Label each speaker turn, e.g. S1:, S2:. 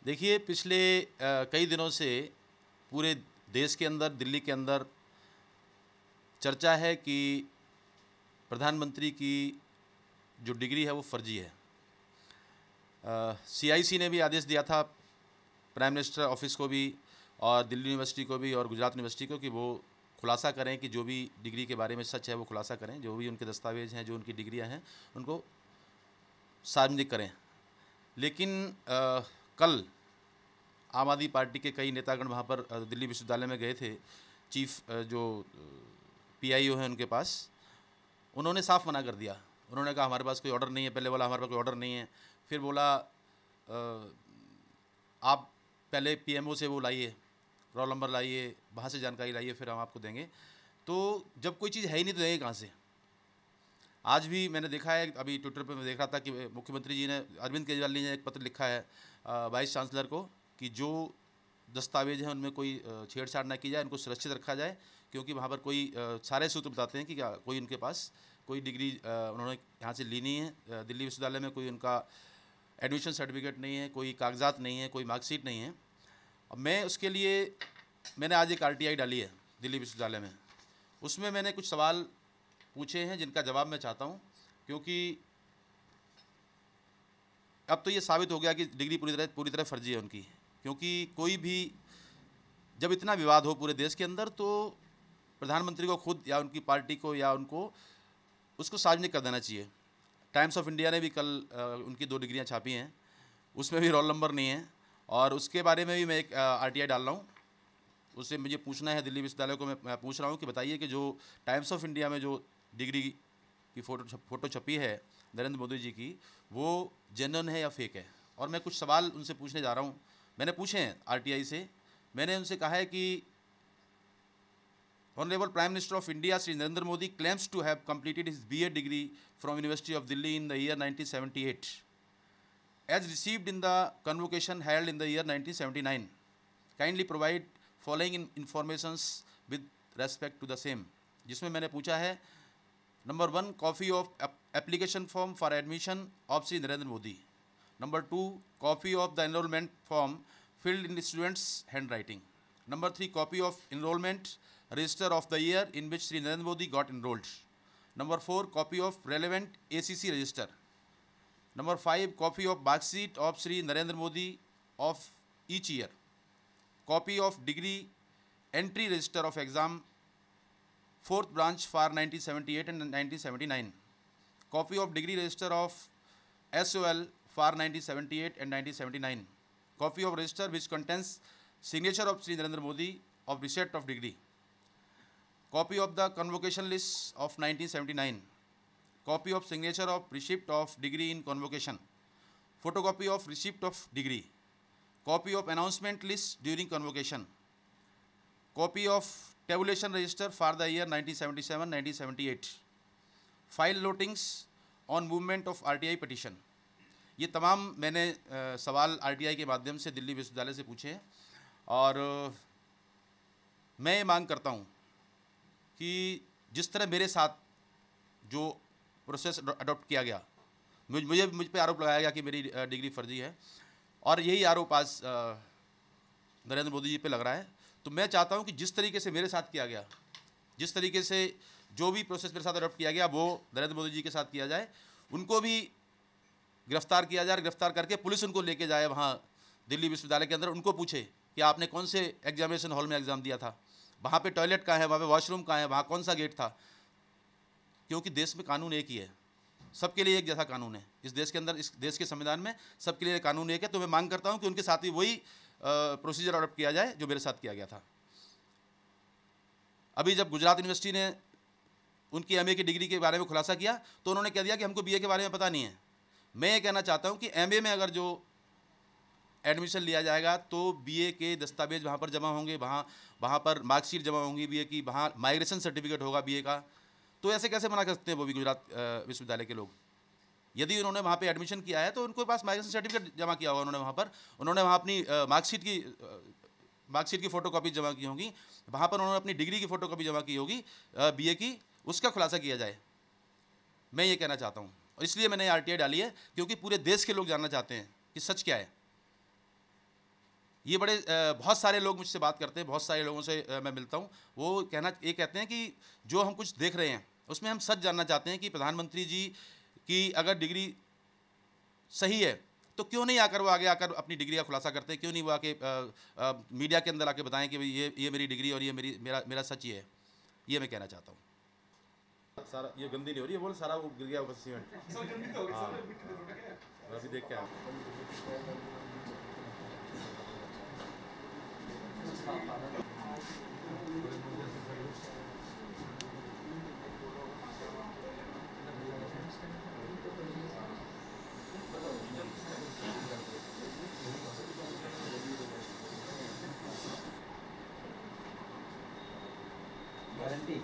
S1: देखिए, पिछले कई दिनों से पूरे देश के अंदर, दिल्ली के अंदर चर्चा है कि प्रधानमंत्री की जो डिग्री है वो फर्जी है। सीआईसी ने भी आदेश दिया था प्राइम मिनिस्टर ऑफिस को भी और दिल्ली यूनिवर्सिटी को भी और गुजरात यूनिवर्सिटी को कि वो खुलासा करें कि जो भी डिग्री के बारे में सच है वो खुलासा करें, जो भी उनके दस्तावेज़ हैं, जो उनकी डिग्रियां हैं, उनको सार्वजनिक करें। लेकिन कल आम आदमी पार्टी के कई नेतागण वहाँ पर दिल्ली विश्वविद्यालय में गए थे। चीफ जो पीआईओ हैं उनके पास, उन्होंने साफ मना कर दिया। उन्होंने कहा हमारे पास कोई ऑर्डर नहीं है। पहले बोला हमारे पास कोई ऑर्डर नहीं है, फिर बोला आप पहले पीएमओ से वो लाइए, रोल नंबर लाइए, वहाँ से जानकारी लाइए, फिर हम आपको देंगे। तो जब कोई चीज़ है ही नहीं तो देंगे कहाँ से। आज भी मैंने देखा है, अभी ट्विटर पर मैं देख रहा था कि मुख्यमंत्री जी ने, अरविंद केजरीवाल जी ने एक पत्र लिखा है वाइस चांसलर को कि जो दस्तावेज हैं उनमें कोई छेड़छाड़ ना की जाए, उनको सुरक्षित रखा जाए, क्योंकि वहाँ पर कोई सारे सूत्र बताते हैं कि क्या कोई उनके पास कोई डिग्री उन्होंने यहाँ से ली नहीं है। दिल्ली विश्वविद्यालय में कोई उनका एडमिशन सर्टिफिकेट नहीं है, कोई कागजात नहीं है, कोई मार्कशीट नहीं है। अब मैं उसके लिए मैंने आज एक आरटीआई डाली है दिल्ली विश्वविद्यालय में। उसमें मैंने कुछ सवाल पूछे हैं जिनका जवाब मैं चाहता हूँ, क्योंकि अब तो ये साबित हो गया कि डिग्री पूरी तरह फर्जी है उनकी। क्योंकि कोई भी जब इतना विवाद हो पूरे देश के अंदर, तो प्रधानमंत्री को खुद या उनकी पार्टी को या उनको उसको सार्वजनिक कर देना चाहिए। टाइम्स ऑफ इंडिया ने भी कल उनकी 2 डिग्रियां छापी हैं, उसमें भी रोल नंबर नहीं है, और उसके बारे में भी मैं एक आरटीआई डाल रहा हूँ। उससे मुझे पूछना है, दिल्ली विश्वविद्यालय को मैं पूछ रहा हूँ कि बताइए कि जो टाइम्स ऑफ इंडिया में जो डिग्री की फ़ोटो छपी है नरेंद्र मोदी जी की, वो जेन्युइन है या फेक है। और मैं कुछ सवाल उनसे पूछने जा रहा हूँ। मैंने पूछे हैं आरटीआई से। मैंने उनसे कहा है कि Honorable Prime Minister of India Shri Narendra Modi claims to have completed his BA degree from University of Delhi in the year 1978, as received in the convocation held in the year 1979. Kindly provide following informations with respect to the same. जिसमें मैंने पूछा है, number 1 copy of application form for admission of Shri Narendra Modi, number 2 copy of the enrolment form filled in the students handwriting, number 3 copy of enrollment register of the year in which Sri Narendra Modi got enrolled, number 4 copy of relevant ACC register, number 5 copy of mark sheet of Sri Narendra Modi of each year, copy of degree entry register of exam 4th branch for 1978 and 1979, copy of degree register of SOL for 1978 and 1979, copy of register which contains signature of Sri Narendra Modi of receipt of degree, copy of the convocation list of 1979, copy of signature of receipt of degree in convocation, photocopy of receipt of degree, copy of announcement list during convocation, copy of tabulation register for the year 1977-1978, file notings on movement of RTI petition। ये तमाम मैंने सवाल RTI के माध्यम से दिल्ली विश्वविद्यालय से पूछे हैं। और मैं ये मांग करता हूँ कि जिस तरह मेरे साथ जो प्रोसेस अडॉप्ट किया गया, मुझ पे आरोप लगाया गया कि मेरी डिग्री फर्जी है, और यही आरोप आज नरेंद्र मोदी जी पे लग रहा है। तो मैं चाहता हूँ कि जिस तरीके से मेरे साथ किया गया, जिस तरीके से जो भी प्रोसेस मेरे साथ अडॉप्ट किया गया, वो नरेंद्र मोदी जी के साथ किया जाए। उनको भी गिरफ्तार किया जाए, गिरफ्तार करके पुलिस उनको लेके जाए वहाँ दिल्ली विश्वविद्यालय के अंदर, उनको पूछे कि आपने कौन से एग्जामिनेशन हॉल में एग्ज़ाम दिया था, वहाँ पे टॉयलेट कहाँ है, वहाँ पे वॉशरूम कहाँ है, वहाँ कौन सा गेट था। क्योंकि देश में कानून एक ही है, सबके लिए एक जैसा कानून है। इस देश के अंदर, इस देश के संविधान में सबके लिए कानून एक है। तो मैं मांग करता हूँ कि उनके साथ ही वही प्रोसीजर अडॉप्ट किया जाए जो मेरे साथ किया गया था। अभी जब गुजरात यूनिवर्सिटी ने उनकी एमए की डिग्री के बारे में खुलासा किया, तो उन्होंने कह दिया कि हमको बीए के बारे में पता नहीं है। मैं ये कहना चाहता हूँ कि एमए में अगर जो एडमिशन लिया जाएगा, तो बीए के दस्तावेज वहाँ पर जमा होंगे, वहाँ पर मार्कशीट जमा होंगी बीए की, वहाँ माइग्रेशन सर्टिफिकेट होगा बीए का। तो ऐसे कैसे मना कर सकते हैं वो भी गुजरात विश्वविद्यालय के लोग? यदि उन्होंने वहाँ पे एडमिशन किया है तो उनके पास माइग्रेशन सर्टिफिकेट जमा किया होगा उन्होंने वहाँ अपनी मार्कशीट की फ़ोटोकॉपी जमा की होंगी, वहाँ पर उन्होंने अपनी डिग्री की फ़ोटोकॉपी जमा की होगी बीए की, उसका खुलासा किया जाए। मैं ये कहना चाहता हूँ, और इसलिए मैंने आरटीआई डाली है, क्योंकि पूरे देश के लोग जानना चाहते हैं कि सच क्या है। ये बड़े बहुत सारे लोग मुझसे बात करते हैं, बहुत सारे लोगों से मैं मिलता हूँ, वो कहते हैं कि जो हम कुछ देख रहे हैं उसमें हम सच जानना चाहते हैं कि प्रधानमंत्री जी की अगर डिग्री सही है तो क्यों नहीं आकर वो आगे आकर अपनी डिग्री का खुलासा करते हैं, क्यों नहीं वो आके मीडिया के अंदर आके बताएं कि भाई ये मेरी डिग्री और ये मेरा सच ये है। ये मैं कहना चाहता हूँ। सारा ये गंदी नहीं हो रही है, बोल सारा वो गिर गया ऊपर सीमेंट। हाँ, अभी देख के
S2: गारंटी